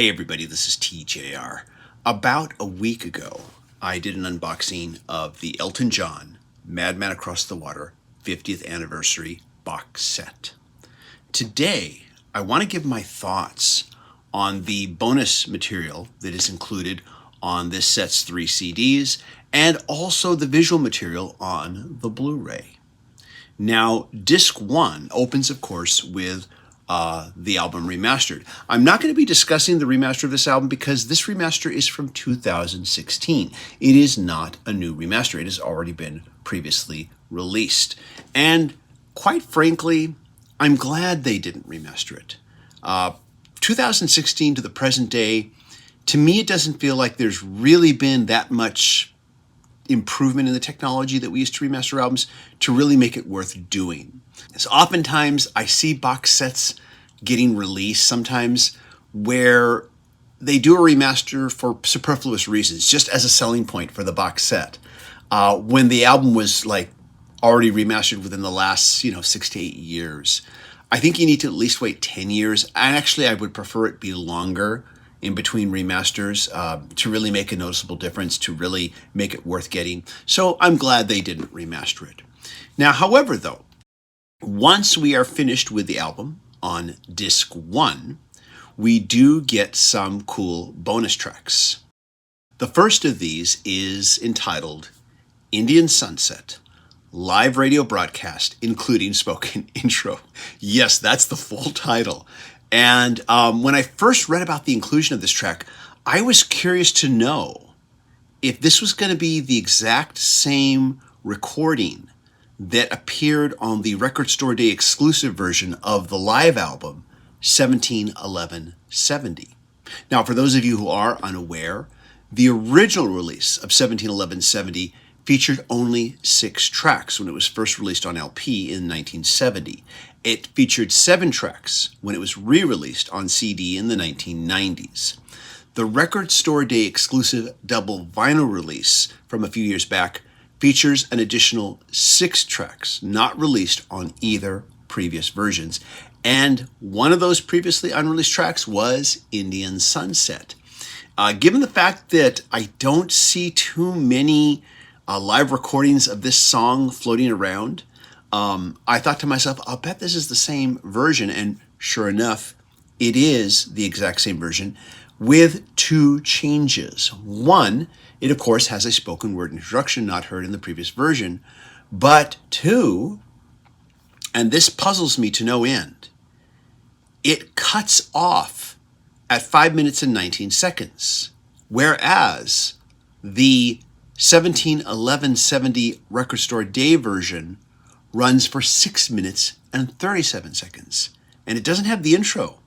Hey everybody, this is TJR. About a week ago, I did an unboxing of the Elton John Madman Across the Water 50th Anniversary box set. Today, I want to give my thoughts on the bonus material that is included on this set's 3 CDs and also the visual material on the Blu-ray. Now, disc 1 opens, of course, with the album remastered. I'm not going to be discussing the remaster of this album because this remaster is from 2016. It is not a new remaster. It has already been previously released. And quite frankly, I'm glad they didn't remaster it. 2016 to the present day, to me, it doesn't feel like there's really been that much improvement in the technology that we use to remaster albums to really make it worth doing. So oftentimes I see box sets getting released sometimes where they do a remaster for superfluous reasons, just as a selling point for the box set. When the album was like already remastered within the last 6 to 8 years. I think you need to at least wait 10 years. And actually I would prefer it be longer in between remasters to really make a noticeable difference, to really make it worth getting. So I'm glad they didn't remaster it. Now, however, though, once we are finished with the album on disc 1, we do get some cool bonus tracks. The first of these is entitled Indian Sunset, live radio broadcast, including spoken intro. Yes, that's the full title. And when I first read about the inclusion of this track, I was curious to know if this was going to be the exact same recording that appeared on the Record Store Day exclusive version of the live album 171170. Now, for those of you who are unaware, the original release of 171170 featured only 6 tracks when it was first released on LP in 1970. It featured 7 tracks when it was re-released on CD in the 1990s. The Record Store Day exclusive double vinyl release from a few years back features an additional 6 tracks not released on either previous versions. And one of those previously unreleased tracks was Indian Sunset. Given the fact that I don't see too many live recordings of this song floating around, I thought to myself, I'll bet this is the same version. And sure enough, it is the exact same version with 2 changes. One, it of course has a spoken word introduction not heard in the previous version. But 2, and this puzzles me to no end, it cuts off at 5 minutes and 19 seconds. Whereas the 171170 Record Store Day version runs for 6 minutes and 37 seconds. And it doesn't have the intro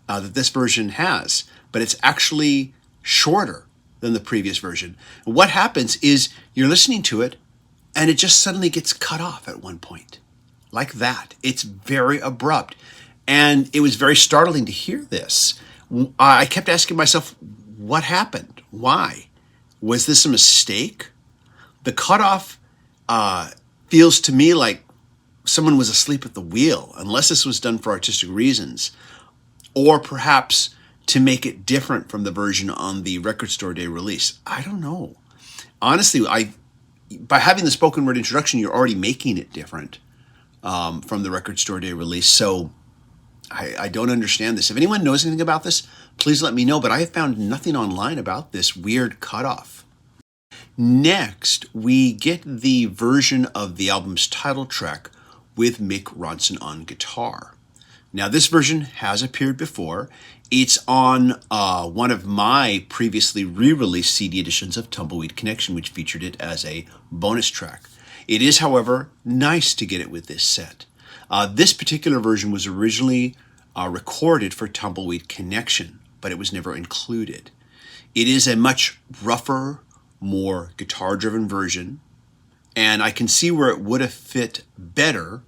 that this version has, but it's actually shorter than the previous version. And what happens is you're listening to it and it just suddenly gets cut off at one point. Like that. It's very abrupt. And it was very startling to hear this. I kept asking myself, what happened? Why? Was this a mistake? The cutoff feels to me like someone was asleep at the wheel, unless this was done for artistic reasons, or perhaps to make it different from the version on the Record Store Day release. I don't know. Honestly, by having the spoken word introduction, you're already making it different from the Record Store Day release. So I don't understand this. If anyone knows anything about this, please let me know. But I have found nothing online about this weird cutoff. Next, we get the version of the album's title track with Mick Ronson on guitar. Now, this version has appeared before. It's on one of my previously re-released CD editions of Tumbleweed Connection, which featured it as a bonus track. It is, however, nice to get it with this set. This particular version was originally recorded for Tumbleweed Connection, but it was never included. It is a much rougher, more guitar-driven version, and I can see where it would have fit better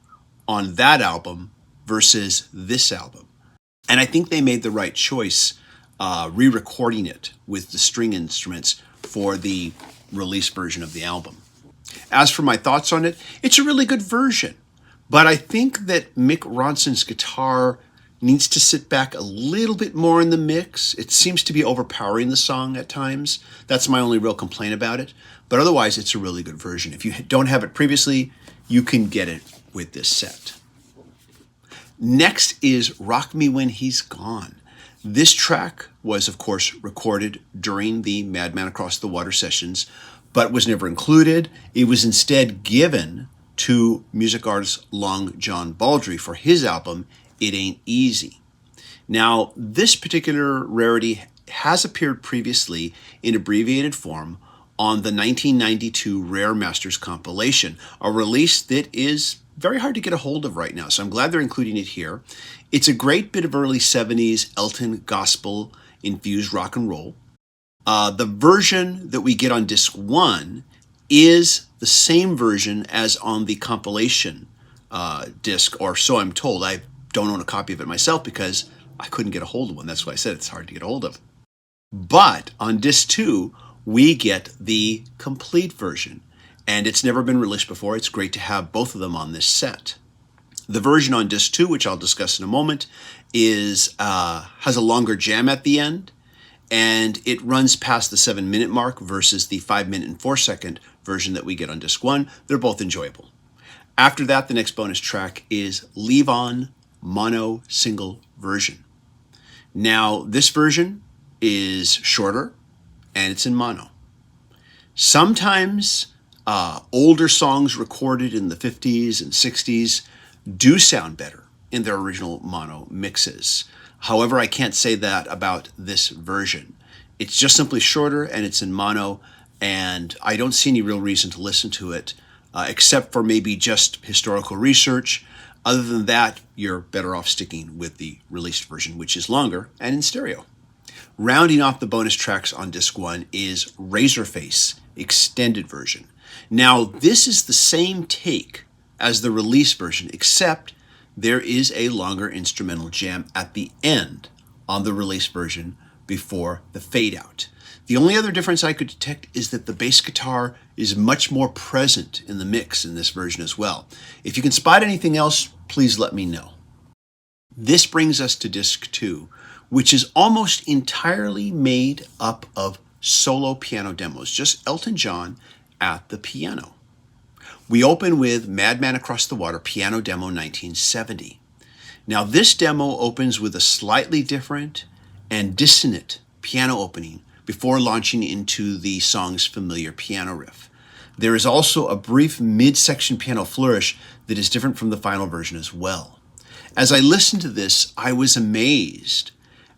on that album versus this album. And I think they made the right choice re-recording it with the string instruments for the release version of the album. As for my thoughts on it, it's a really good version. But I think that Mick Ronson's guitar needs to sit back a little bit more in the mix. It seems to be overpowering the song at times. That's my only real complaint about it. But otherwise, it's a really good version. If you don't have it previously, you can get it with this set. Next is Rock Me When He's Gone. This track was, of course, recorded during the Madman Across the Water sessions, but was never included. It was instead given to music artist Long John Baldry for his album, It Ain't Easy. Now, this particular rarity has appeared previously in abbreviated form on the 1992 Rare Masters compilation, a release that is very hard to get a hold of right now, so I'm glad they're including it here. It's a great bit of early 70s Elton gospel-infused rock and roll. The version that we get on disc 1 is the same version as on the compilation disc, or so I'm told. I don't own a copy of it myself because I couldn't get a hold of one. That's why I said it's hard to get a hold of. But on disc 2, we get the complete version, and it's never been released before. It's great to have both of them on this set. The version on disc 2, which I'll discuss in a moment, has a longer jam at the end, and it runs past the 7-minute mark versus the 5-minute and 4-second version that we get on disc 1. They're both enjoyable. After that, the next bonus track is Leave On Mono Single Version. Now, this version is shorter, and it's in mono. Sometimes older songs recorded in the 50s and 60s do sound better in their original mono mixes. However, I can't say that about this version. It's just simply shorter and it's in mono, and I don't see any real reason to listen to it except for maybe just historical research. Other than that, you're better off sticking with the released version, which is longer and in stereo. Rounding off the bonus tracks on disc 1 is Razorface Extended Version. Now, this is the same take as the release version, except there is a longer instrumental jam at the end on the release version before the fade out. The only other difference I could detect is that the bass guitar is much more present in the mix in this version as well. If you can spot anything else, please let me know. This brings us to disc 2, which is almost entirely made up of solo piano demos, just Elton John at the piano. We open with Madman Across the Water Piano Demo 1970. Now, this demo opens with a slightly different and dissonant piano opening before launching into the song's familiar piano riff. There is also a brief mid-section piano flourish that is different from the final version as well. As I listened to this, I was amazed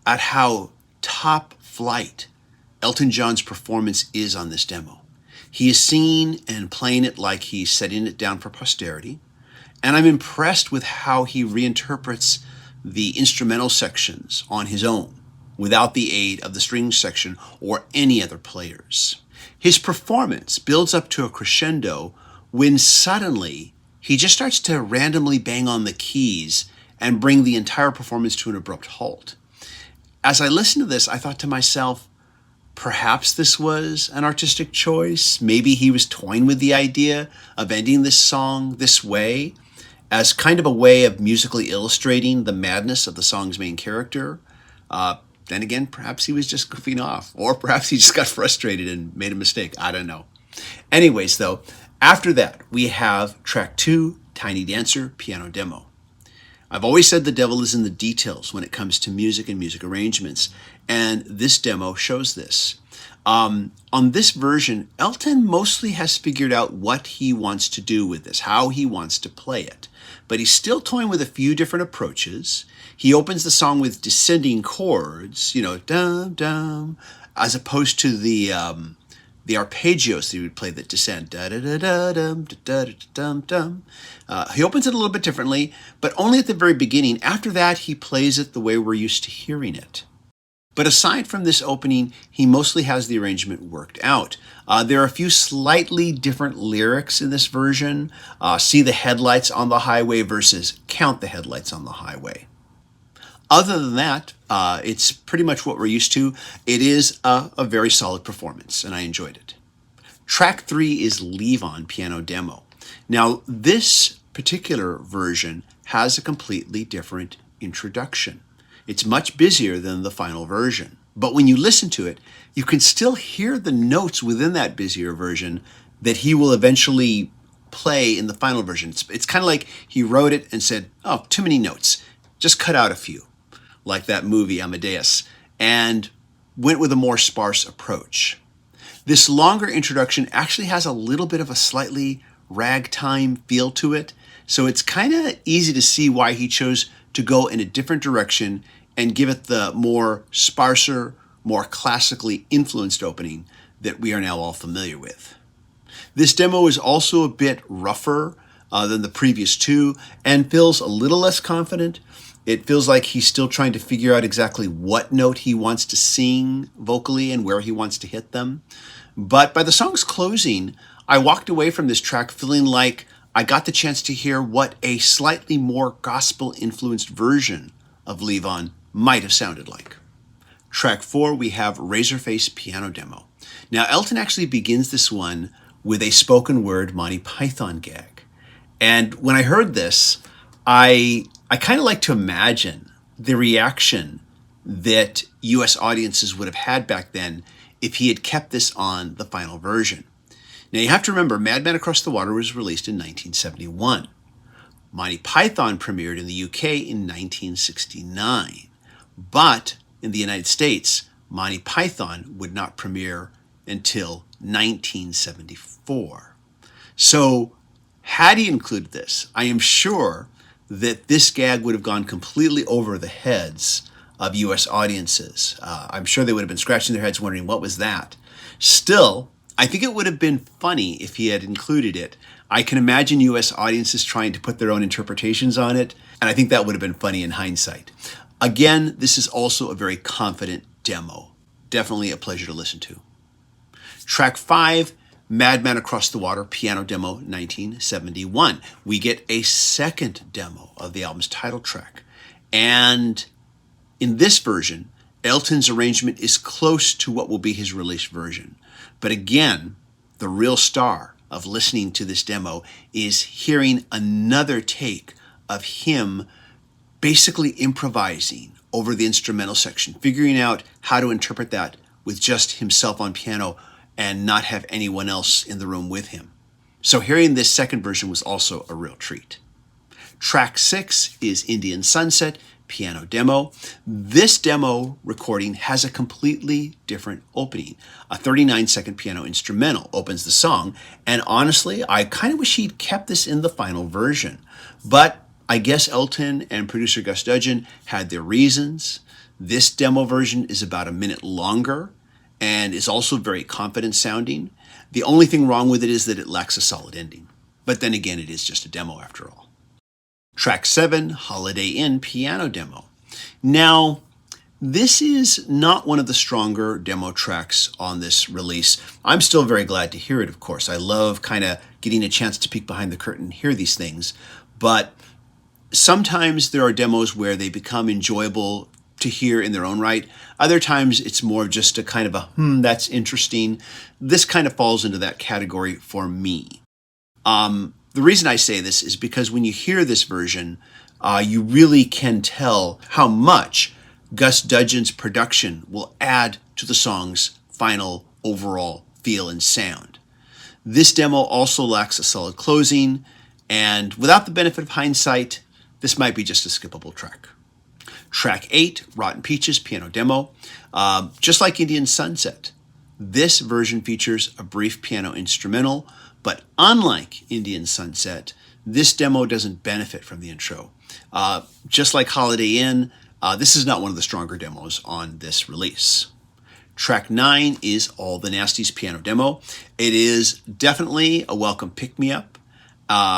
at how top flight Elton John's performance is on this demo. He is singing and playing it like he's setting it down for posterity, and I'm impressed with how he reinterprets the instrumental sections on his own without the aid of the string section or any other players. His performance builds up to a crescendo when suddenly he just starts to randomly bang on the keys and bring the entire performance to an abrupt halt. As I listened to this, I thought to myself, perhaps this was an artistic choice. Maybe he was toying with the idea of ending this song this way as kind of a way of musically illustrating the madness of the song's main character. Then again, perhaps he was just goofing off, or perhaps he just got frustrated and made a mistake. I don't know. Anyways, though, after that, we have track 2, Tiny Dancer Piano Demo. I've always said the devil is in the details when it comes to music and music arrangements, and this demo shows this. On this version, Elton mostly has figured out what he wants to do with this, how he wants to play it, but he's still toying with a few different approaches. He opens the song with descending chords, dum dum, as opposed to the arpeggios that he would play that descend. Da da da da dum da da da dum dum. He opens it a little bit differently, but only at the very beginning. After that, he plays it the way we're used to hearing it. But aside from this opening, he mostly has the arrangement worked out. There are a few slightly different lyrics in this version. See the headlights on the highway versus count the headlights on the highway. Other than that, it's pretty much what we're used to. It is a very solid performance, and I enjoyed it. Track 3 is Leave On Piano Demo. Now, this particular version has a completely different introduction. It's much busier than the final version. But when you listen to it, you can still hear the notes within that busier version that he will eventually play in the final version. It's kind of like he wrote it and said, oh, too many notes. Just cut out a few, like that movie Amadeus, and went with a more sparse approach. This longer introduction actually has a little bit of a slightly ragtime feel to it, so it's kind of easy to see why he chose to go in a different direction and give it the more sparser, more classically influenced opening that we are now all familiar with. This demo is also a bit rougher than the previous two and feels a little less confident. It feels like he's still trying to figure out exactly what note he wants to sing vocally and where he wants to hit them. But by the song's closing, I walked away from this track feeling like I got the chance to hear what a slightly more gospel-influenced version of Leave On might have sounded like. Track 4, we have Razorface Piano Demo. Now, Elton actually begins this one with a spoken word Monty Python gag. And when I heard this, I kind of like to imagine the reaction that US audiences would have had back then if he had kept this on the final version. Now you have to remember, Madman Across the Water was released in 1971. Monty Python premiered in the UK in 1969. But in the United States, Monty Python would not premiere until 1974. So had he included this, I am sure that this gag would have gone completely over the heads of US audiences. I'm sure they would have been scratching their heads wondering, what was that? Still, I think it would have been funny if he had included it. I can imagine US audiences trying to put their own interpretations on it, and I think that would have been funny in hindsight. Again, this is also a very confident demo. Definitely a pleasure to listen to. Track 5, Madman Across the Water, Piano Demo 1971. We get a second demo of the album's title track. And in this version, Elton's arrangement is close to what will be his released version. But again, the real star of listening to this demo is hearing another take of him basically improvising over the instrumental section, figuring out how to interpret that with just himself on piano and not have anyone else in the room with him. So hearing this second version was also a real treat. Track 6 is Indian Sunset, Piano Demo. This demo recording has a completely different opening. A 39-second piano instrumental opens the song, and honestly, I kind of wish he'd kept this in the final version. But I guess Elton and producer Gus Dudgeon had their reasons. This demo version is about a minute longer and is also very confident sounding. The only thing wrong with it is that it lacks a solid ending. But then again, it is just a demo after all. Track 7, Holiday Inn Piano Demo. Now, this is not one of the stronger demo tracks on this release. I'm still very glad to hear it, of course. I love kind of getting a chance to peek behind the curtain and hear these things. But sometimes there are demos where they become enjoyable to hear in their own right. Other times it's more just a kind of a, that's interesting. This kind of falls into that category for me. The reason I say this is because when you hear this version, you really can tell how much Gus Dudgeon's production will add to the song's final overall feel and sound. This demo also lacks a solid closing, and without the benefit of hindsight, this might be just a skippable track. Track 8, Rotten Peaches Piano Demo. Just like Indian Sunset, this version features a brief piano instrumental, but unlike Indian Sunset, this demo doesn't benefit from the intro. Just like Holiday Inn, this is not one of the stronger demos on this release. Track 9 is All the Nasties Piano Demo. It is definitely a welcome pick-me-up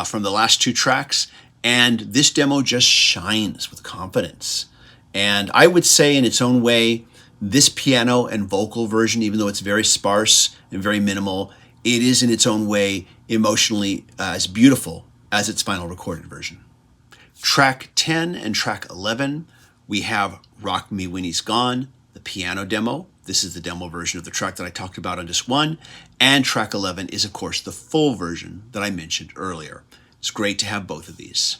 from the last two tracks, and this demo just shines with confidence. And I would say in its own way, this piano and vocal version, even though it's very sparse and very minimal, it is in its own way emotionally as beautiful as its final recorded version. Track 10 and track 11, we have Rock Me When He's Gone, the piano demo. This is the demo version of the track that I talked about on disc 1. And track 11 is, of course, the full version that I mentioned earlier. It's great to have both of these.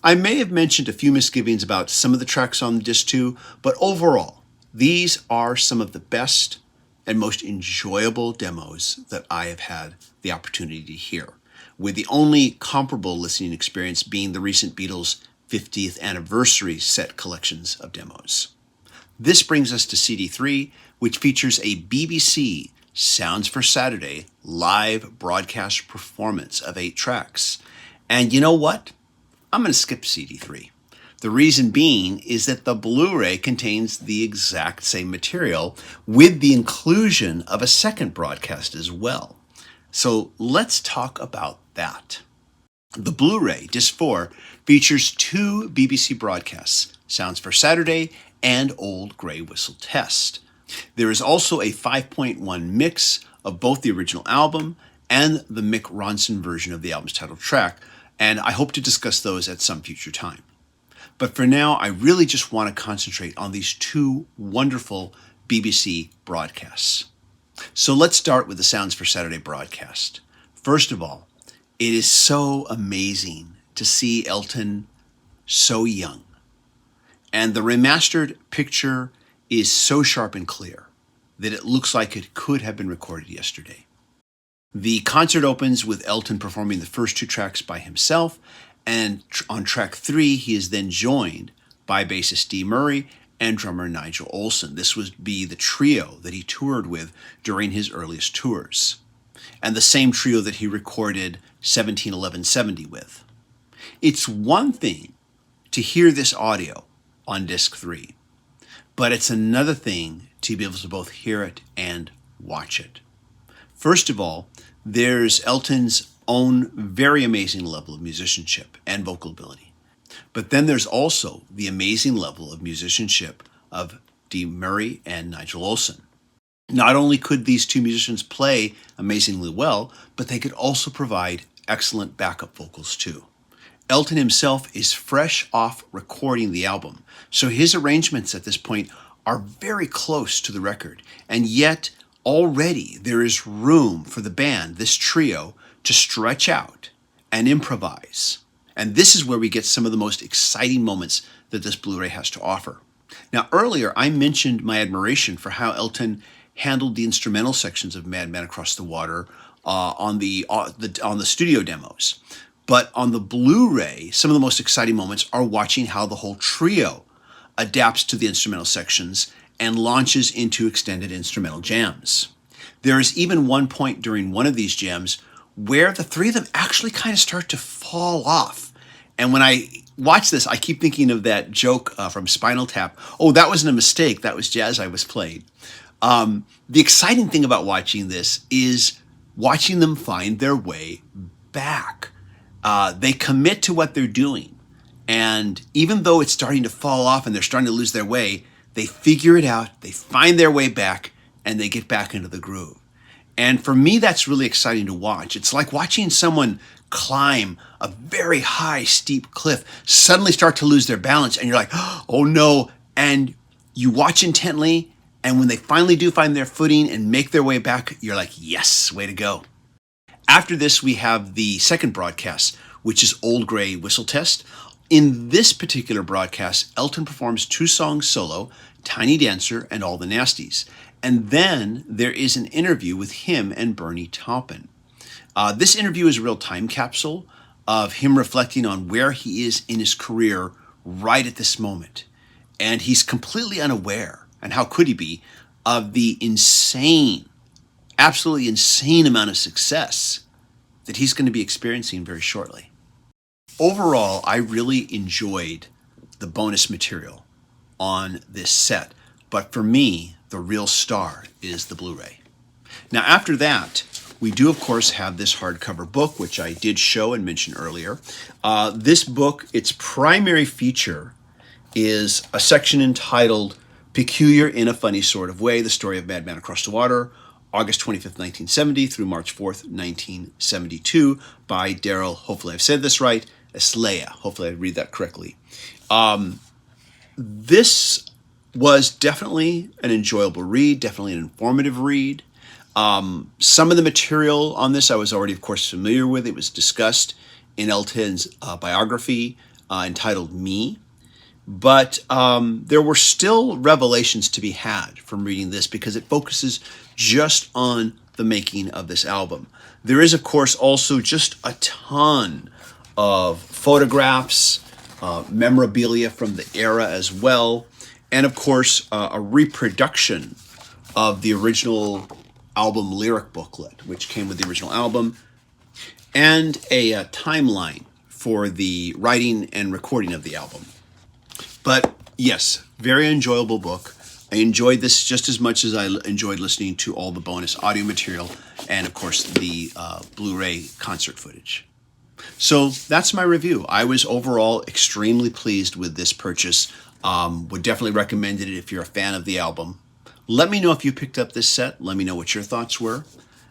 I may have mentioned a few misgivings about some of the tracks on disc 2, but overall, these are some of the best and most enjoyable demos that I have had the opportunity to hear, with the only comparable listening experience being the recent Beatles 50th anniversary set collections of demos. This brings us to CD3, which features a BBC Sounds for Saturday live broadcast performance of 8 tracks. And you know what? I'm going to skip CD3. The reason being is that the Blu-ray contains the exact same material with the inclusion of a second broadcast as well. So let's talk about that. The Blu-ray, Disc 4, features 2 BBC broadcasts, Sounds for Saturday and Old Grey Whistle Test. There is also a 5.1 mix of both the original album and the Mick Ronson version of the album's title track, and I hope to discuss those at some future time. But for now, I really just want to concentrate on these 2 wonderful BBC broadcasts. So let's start with the Sounds for Saturday broadcast. First of all, it is so amazing to see Elton so young. And the remastered picture is so sharp and clear that it looks like it could have been recorded yesterday. The concert opens with Elton performing the first 2 tracks by himself, and on track 3, he is then joined by bassist Dee Murray and drummer Nigel Olsson. This would be the trio that he toured with during his earliest tours, and the same trio that he recorded 171170 with. It's one thing to hear this audio on disc 3, but it's another thing to be able to both hear it and watch it. First of all, there's Elton's own very amazing level of musicianship and vocal ability. But then there's also the amazing level of musicianship of Dee Murray and Nigel Olsson. Not only could these 2 musicians play amazingly well, but they could also provide excellent backup vocals too. Elton himself is fresh off recording the album, so his arrangements at this point are very close to the record, and yet already there is room for the band, this trio, to stretch out and improvise. And this is where we get some of the most exciting moments that this Blu-ray has to offer. Now, earlier I mentioned my admiration for how Elton handled the instrumental sections of Madman Across the Water on the studio demos. But on the Blu-ray, some of the most exciting moments are watching how the whole trio adapts to the instrumental sections and launches into extended instrumental jams. There is even one point during one of these jams where the 3 of them actually kind of start to fall off. And when I watch this, I keep thinking of that joke from Spinal Tap. Oh, that wasn't a mistake. That was jazz I was playing. The exciting thing about watching this is watching them find their way back. They commit to what they're doing. And even though it's starting to fall off and they're starting to lose their way, they figure it out, they find their way back, and they get back into the groove. And for me, that's really exciting to watch. It's like watching someone climb a very high, steep cliff, suddenly start to lose their balance, and you're like, oh no, and you watch intently, and when they finally do find their footing and make their way back, you're like, yes, way to go. After this, we have the second broadcast, which is Old Grey Whistle Test. In this particular broadcast, Elton performs 2 songs solo, Tiny Dancer and All the Nasties. And then there is an interview with him and Bernie Taupin. This interview is a real time capsule of him reflecting on where he is in his career right at this moment. And he's completely unaware, and how could he be, of the insane, absolutely insane amount of success that he's going to be experiencing very shortly. Overall, I really enjoyed the bonus material on this set, but for me, the real star is the Blu-ray. Now, after that, we do, of course, have this hardcover book, which I did show and mention earlier. This book, its primary feature is a section entitled Peculiar in a Funny Sort of Way, the story of Madman Across the Water, August 25th, 1970 through March 4th, 1972, by Daryl, hopefully I've said this right, Eslea. Hopefully I read that correctly. This was definitely an enjoyable read, definitely an informative read. Some of the material on this I was already, of course, familiar with. It was discussed in Elton's biography, entitled Me. But there were still revelations to be had from reading this because it focuses just on the making of this album. There is, of course, also just a ton of photographs, memorabilia from the era as well, and of course, a reproduction of the original album lyric booklet, which came with the original album, and a timeline for the writing and recording of the album. But yes, very enjoyable book. I enjoyed this just as much as I enjoyed listening to all the bonus audio material and, of course, the Blu-ray concert footage. So that's my review. I was overall extremely pleased with this purchase. Would definitely recommend it if you're a fan of the album. Let me know if you picked up this set. Let me know what your thoughts were.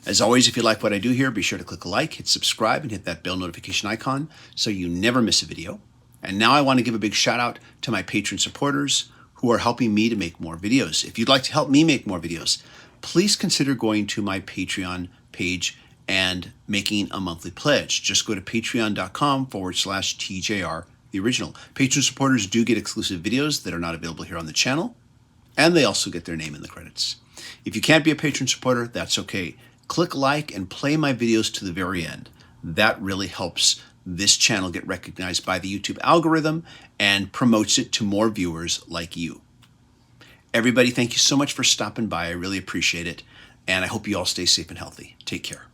As always, if you like what I do here, be sure to click a like, hit subscribe, and hit that bell notification icon so you never miss a video. And now I want to give a big shout out to my Patreon supporters who are helping me to make more videos. If you'd like to help me make more videos, please consider going to my Patreon page and making a monthly pledge. Just go to patreon.com/TJR, the original. Patreon supporters do get exclusive videos that are not available here on the channel, and they also get their name in the credits. If you can't be a Patreon supporter, that's okay. Click like and play my videos to the very end. That really helps this channel get recognized by the YouTube algorithm and promotes it to more viewers like you. Everybody, thank you so much for stopping by. I really appreciate it. And I hope you all stay safe and healthy. Take care.